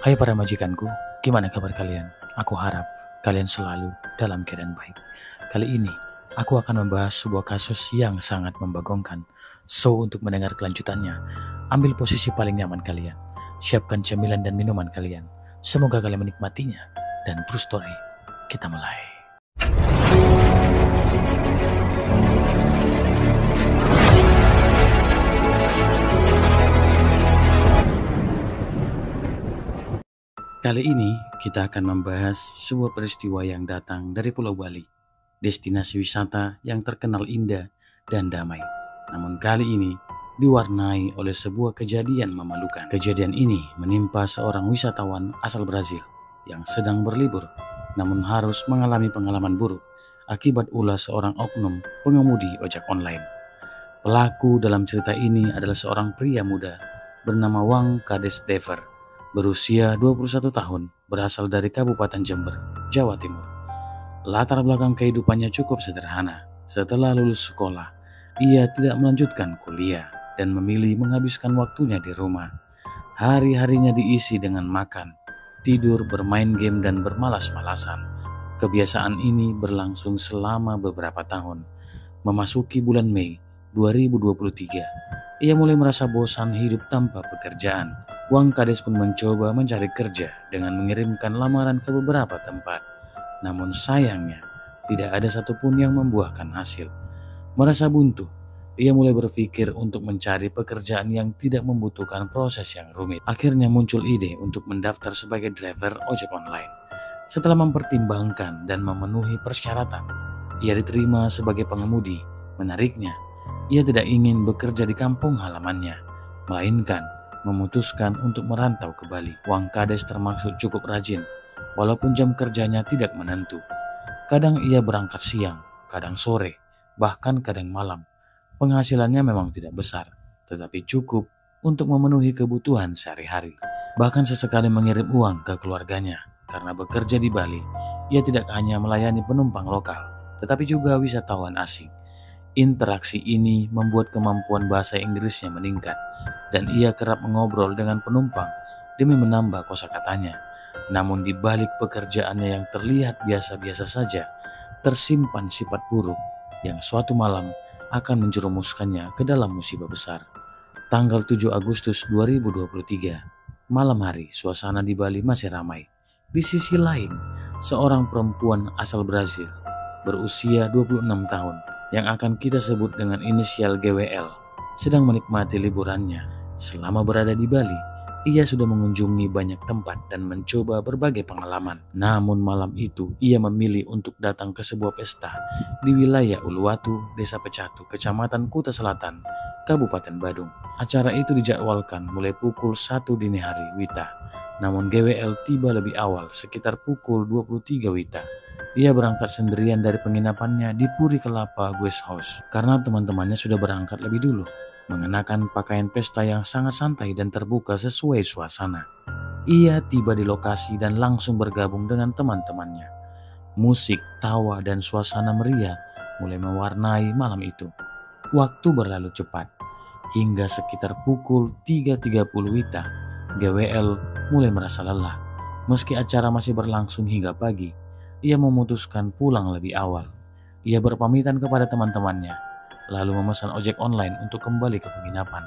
Hai para majikanku, gimana kabar kalian? Aku harap kalian selalu dalam keadaan baik. Kali ini, aku akan membahas sebuah kasus yang sangat membagongkan. So, untuk mendengar kelanjutannya, ambil posisi paling nyaman kalian. Siapkan cemilan dan minuman kalian. Semoga kalian menikmatinya. Dan true story, kita mulai. Kali ini kita akan membahas sebuah peristiwa yang datang dari Pulau Bali, destinasi wisata yang terkenal indah dan damai. Namun kali ini diwarnai oleh sebuah kejadian memalukan. Kejadian ini menimpa seorang wisatawan asal Brazil yang sedang berlibur, namun harus mengalami pengalaman buruk akibat ulah seorang oknum pengemudi ojek online. Pelaku dalam cerita ini adalah seorang pria muda bernama Wang Kades Dever, berusia 21 tahun, berasal dari Kabupaten Jember, Jawa Timur. Latar belakang kehidupannya cukup sederhana. Setelah lulus sekolah, ia tidak melanjutkan kuliah dan memilih menghabiskan waktunya di rumah. Hari-harinya diisi dengan makan, tidur, bermain game, dan bermalas-malasan. Kebiasaan ini berlangsung selama beberapa tahun. Memasuki bulan Mei 2023, ia mulai merasa bosan hidup tanpa pekerjaan. Wang Kades pun mencoba mencari kerja dengan mengirimkan lamaran ke beberapa tempat. Namun sayangnya, tidak ada satupun yang membuahkan hasil. Merasa buntu, ia mulai berpikir untuk mencari pekerjaan yang tidak membutuhkan proses yang rumit. Akhirnya muncul ide untuk mendaftar sebagai driver ojek online. Setelah mempertimbangkan dan memenuhi persyaratan, ia diterima sebagai pengemudi. Menariknya, ia tidak ingin bekerja di kampung halamannya, melainkan memutuskan untuk merantau ke Bali. Wang Kades termasuk cukup rajin, walaupun jam kerjanya tidak menentu. Kadang ia berangkat siang, kadang sore, bahkan kadang malam. Penghasilannya memang tidak besar, tetapi cukup untuk memenuhi kebutuhan sehari-hari. Bahkan sesekali mengirim uang ke keluarganya. Karena bekerja di Bali, ia tidak hanya melayani penumpang lokal, tetapi juga wisatawan asing. Interaksi ini membuat kemampuan bahasa Inggrisnya meningkat, dan ia kerap mengobrol dengan penumpang demi menambah kosakatanya. Namun di balik pekerjaannya yang terlihat biasa-biasa saja, tersimpan sifat buruk yang suatu malam akan menjerumuskannya ke dalam musibah besar. Tanggal 7 Agustus 2023, malam hari, suasana di Bali masih ramai. Di sisi lain, seorang perempuan asal Brazil berusia 26 tahun yang akan kita sebut dengan inisial GWL sedang menikmati liburannya. Selama berada di Bali, ia sudah mengunjungi banyak tempat dan mencoba berbagai pengalaman. Namun malam itu ia memilih untuk datang ke sebuah pesta di wilayah Uluwatu, Desa Pecatu, Kecamatan Kuta Selatan, Kabupaten Badung. Acara itu dijadwalkan mulai pukul 1 dini hari WITA. Namun GWL tiba lebih awal, sekitar pukul 23 WITA. Ia berangkat sendirian dari penginapannya di Puri Kelapa Guest House karena teman-temannya sudah berangkat lebih dulu, mengenakan pakaian pesta yang sangat santai dan terbuka sesuai suasana. Ia tiba di lokasi dan langsung bergabung dengan teman-temannya. Musik, tawa, dan suasana meriah mulai mewarnai malam itu. Waktu berlalu cepat. Hingga sekitar pukul 3.30 WITA, GWL mulai merasa lelah. Meski acara masih berlangsung hingga pagi, ia memutuskan pulang lebih awal. Ia berpamitan kepada teman-temannya, lalu memesan ojek online untuk kembali ke penginapan.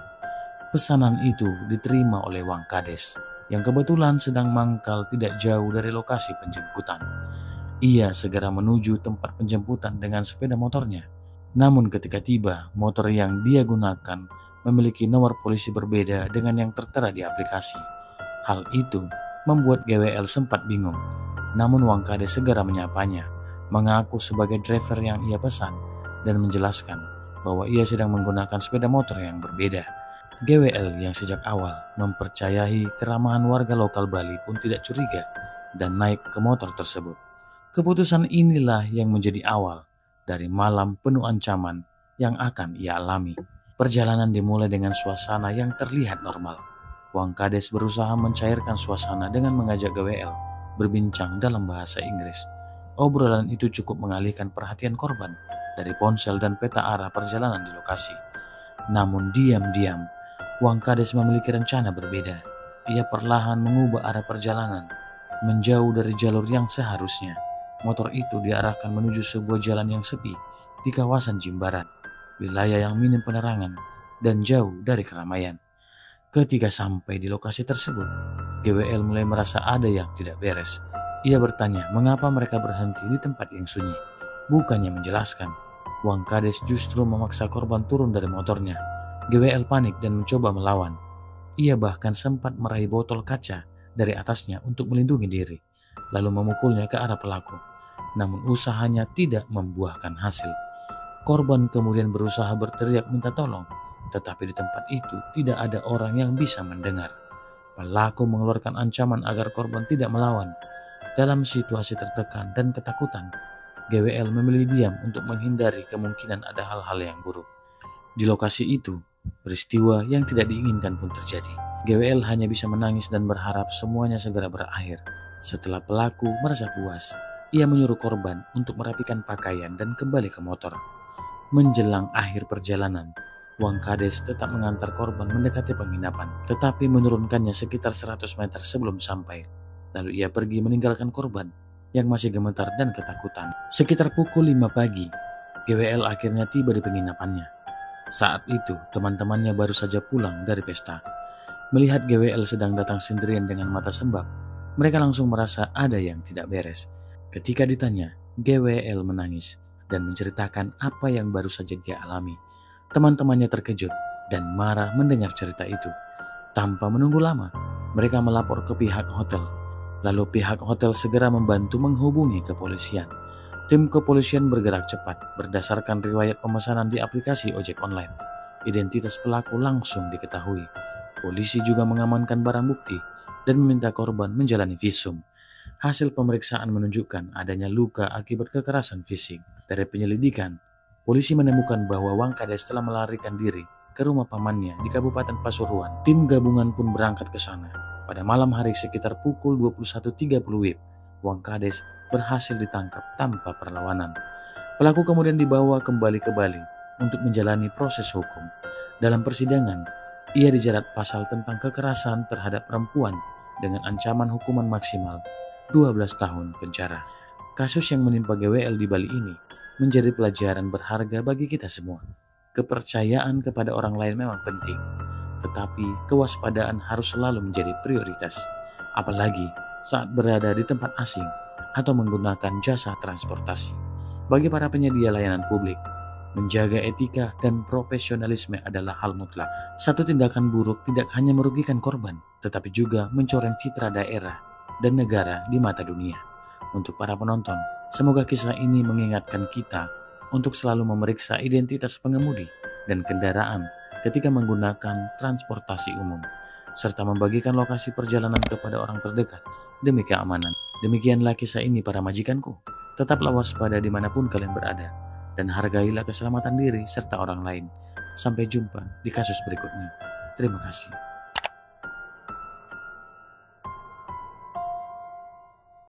Pesanan itu diterima oleh Wang Kades, yang kebetulan sedang mangkal tidak jauh dari lokasi penjemputan. Ia segera menuju tempat penjemputan dengan sepeda motornya. Namun ketika tiba, motor yang dia gunakan memiliki nomor polisi berbeda dengan yang tertera di aplikasi. Hal itu membuat GWL sempat bingung. Namun Wang Kades segera menyapanya, mengaku sebagai driver yang ia pesan, dan menjelaskan bahwa ia sedang menggunakan sepeda motor yang berbeda. GWL yang sejak awal mempercayai keramahan warga lokal Bali pun tidak curiga dan naik ke motor tersebut. Keputusan inilah yang menjadi awal dari malam penuh ancaman yang akan ia alami. Perjalanan dimulai dengan suasana yang terlihat normal. Wang Kades berusaha mencairkan suasana dengan mengajak GWL berbincang dalam bahasa Inggris. Obrolan itu cukup mengalihkan perhatian korban dari ponsel dan peta arah perjalanan di lokasi. Namun diam-diam, Wang Kades memiliki rencana berbeda. ia perlahan mengubah arah perjalanan, menjauh dari jalur yang seharusnya. Motor itu diarahkan menuju sebuah jalan yang sepi di kawasan Jimbaran, wilayah yang minim penerangan dan jauh dari keramaian. Ketika sampai di lokasi tersebut, GWL mulai merasa ada yang tidak beres. Ia bertanya mengapa mereka berhenti di tempat yang sunyi. Bukannya menjelaskan, Wang Kades justru memaksa korban turun dari motornya. GWL panik dan mencoba melawan. Ia bahkan sempat meraih botol kaca dari atasnya untuk melindungi diri, lalu memukulnya ke arah pelaku. Namun usahanya tidak membuahkan hasil. Korban kemudian berusaha berteriak minta tolong, tetapi di tempat itu tidak ada orang yang bisa mendengar. Pelaku mengeluarkan ancaman agar korban tidak melawan. Dalam situasi tertekan dan ketakutan, GWL memilih diam untuk menghindari kemungkinan ada hal-hal yang buruk. Di lokasi itu, peristiwa yang tidak diinginkan pun terjadi. GWL hanya bisa menangis dan berharap semuanya segera berakhir. Setelah pelaku merasa puas, ia menyuruh korban untuk merapikan pakaian dan kembali ke motor. Menjelang akhir perjalanan, Wang Kades tetap mengantar korban mendekati penginapan, tetapi menurunkannya sekitar 100 meter sebelum sampai. Lalu ia pergi meninggalkan korban yang masih gemetar dan ketakutan. Sekitar pukul 5 pagi, GWL akhirnya tiba di penginapannya. Saat itu, teman-temannya baru saja pulang dari pesta. Melihat GWL sedang datang sendirian dengan mata sembab, mereka langsung merasa ada yang tidak beres. Ketika ditanya, GWL menangis dan menceritakan apa yang baru saja dia alami. Teman-temannya terkejut dan marah mendengar cerita itu. Tanpa menunggu lama, mereka melapor ke pihak hotel. Lalu pihak hotel segera membantu menghubungi kepolisian. Tim kepolisian bergerak cepat berdasarkan riwayat pemesanan di aplikasi ojek online. Identitas pelaku langsung diketahui. Polisi juga mengamankan barang bukti dan meminta korban menjalani visum. Hasil pemeriksaan menunjukkan adanya luka akibat kekerasan fisik. Dari penyelidikan, polisi menemukan bahwa Wang Kades telah melarikan diri ke rumah pamannya di Kabupaten Pasuruan. Tim gabungan pun berangkat ke sana. Pada malam hari sekitar pukul 21.30 WIB, Wang Kades berhasil ditangkap tanpa perlawanan. Pelaku kemudian dibawa kembali ke Bali untuk menjalani proses hukum. Dalam persidangan, ia dijerat pasal tentang kekerasan terhadap perempuan dengan ancaman hukuman maksimal 12 tahun penjara. Kasus yang menimpa GWL di Bali ini menjadi pelajaran berharga bagi kita semua. Kepercayaan kepada orang lain memang penting, tetapi kewaspadaan harus selalu menjadi prioritas, apalagi saat berada di tempat asing atau menggunakan jasa transportasi. Bagi para penyedia layanan publik, menjaga etika dan profesionalisme adalah hal mutlak. Satu tindakan buruk tidak hanya merugikan korban, tetapi juga mencoreng citra daerah dan negara di mata dunia. Untuk para penonton, semoga kisah ini mengingatkan kita untuk selalu memeriksa identitas pengemudi dan kendaraan ketika menggunakan transportasi umum, serta membagikan lokasi perjalanan kepada orang terdekat demi keamanan. Demikianlah kisah ini para majikanku. Tetaplah waspada dimanapun kalian berada, dan hargailah keselamatan diri serta orang lain. Sampai jumpa di kasus berikutnya. Terima kasih.